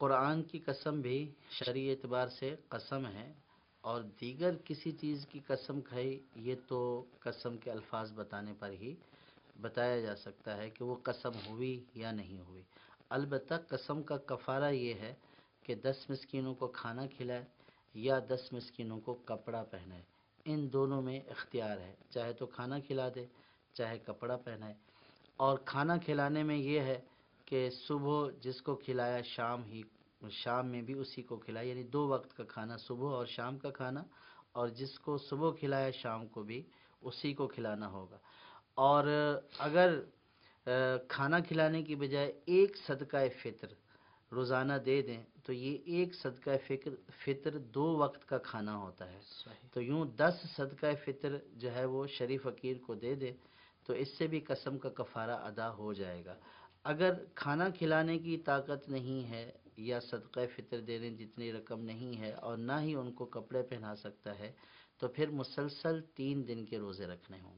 قرآن کی قسم بھی شرعی اعتبار سے قسم ہے، اور دیگر کسی چیز کی قسم کھائی یہ تو قسم کے الفاظ بتانے پر ہی بتایا جا سکتا ہے کہ وہ قسم ہوئی یا نہیں ہوئی۔ البتہ قسم کا کفارہ یہ ہے کہ 10 مسکینوں کو کھانا کھلائے یا 10 مسکینوں کو کپڑا پہنائے، ان دونوں میں اختیار ہے، چاہے تو کھانا کھلا دے چاہے کپڑا پہنائے۔ اور کھانا کھلانے میں یہ ہے کہ صبح جس کو کھلایا شام میں بھی اسی کو کھلائے، یعنی 2 وقت کا کھانا، صبح اور شام کا کھانا، اور جس کو صبح کھلایا شام کو بھی اسی کو کھلانا ہوگا۔ اور اگر کھانا کھلانے کی بجائے ایک صدقہ فطر روزانہ دے دیں تو یہ ایک صدقہ فطر 2 وقت کا کھانا ہوتا ہے، صحیح. تو یوں 10 صدقہ فطر جو ہے وہ شریف فقیر کو دے دے تو اس سے بھی قسم کا کفارہ ادا ہو جائے گا۔ اگر کھانا کھلانے کی طاقت نہیں ہے یا صدقہ فطر دینے جتنی رقم نہیں ہے اور نہ ہی ان کو کپڑے پہنا سکتا ہے تو پھر مسلسل 3 دن کے روزے رکھنے ہوں گے۔